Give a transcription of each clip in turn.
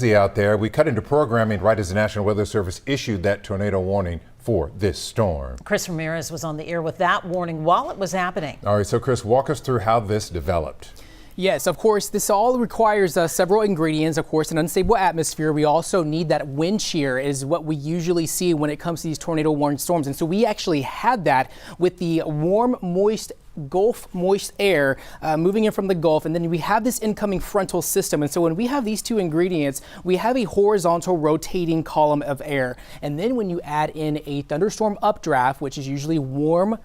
Out there, we cut into programming right as the National Weather Service issued that tornado warning for this storm. Chris Ramirez was on the air with that warning while it was happening. All right, so Chris, walk us through how this developed. Yes, of course, this all requires several ingredients. Of course, an unstable atmosphere. We also need that wind shear is what we usually see when it comes to these tornado warning storms. And so we actually had that with the warm, moist Gulf moist air moving in from the Gulf, and then we have this incoming frontal system. And so when we have these two ingredients, we have a horizontal rotating column of air. And then when you add in a thunderstorm updraft, which is usually warm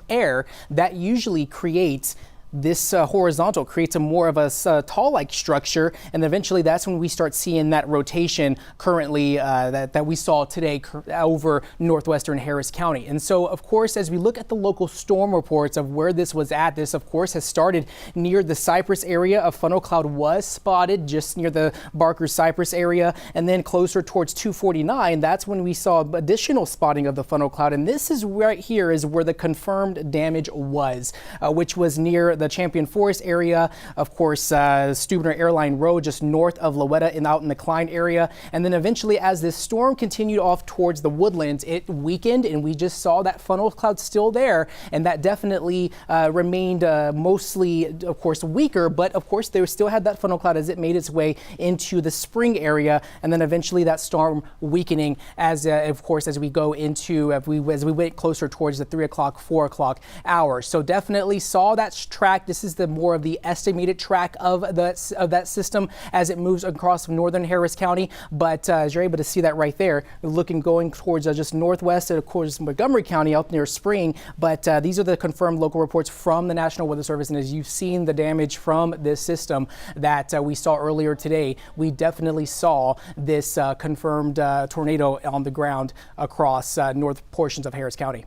air, that usually creates this horizontal, creates a more of a tall-like structure, and eventually that's when we start seeing that rotation currently that we saw today over northwestern Harris County. And so, of course, as we look at the local storm reports of where this was at, this, of course, has started near the Cypress area. A funnel cloud was spotted just near the Barker Cypress area, and then closer towards 249, that's when we saw additional spotting of the funnel cloud. And this is right here is where the confirmed damage was, which was near the Champion Forest area, of course, Stubner Airline Road, just north of Lowetta and out in the Klein area. And then eventually, as this storm continued off towards the woodlands, it weakened, and we just saw that funnel cloud still there. And that definitely remained mostly, of course, weaker. But of course, they still had that funnel cloud as it made its way into the Spring area. And then eventually that storm weakening as, of course, as we go into, as we went closer towards the 3 o'clock, 4 o'clock hour. So definitely saw that track. This is the more of the estimated track of that system as it moves across northern Harris County. But as you're able to see that right there, going towards just northwest and of course Montgomery County out near Spring. But these are the confirmed local reports from the National Weather Service. And as you've seen the damage from this system that we saw earlier today, we definitely saw this confirmed tornado on the ground across north portions of Harris County.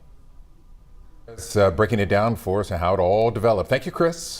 Breaking it down for us and how it all developed. Thank you, Chris.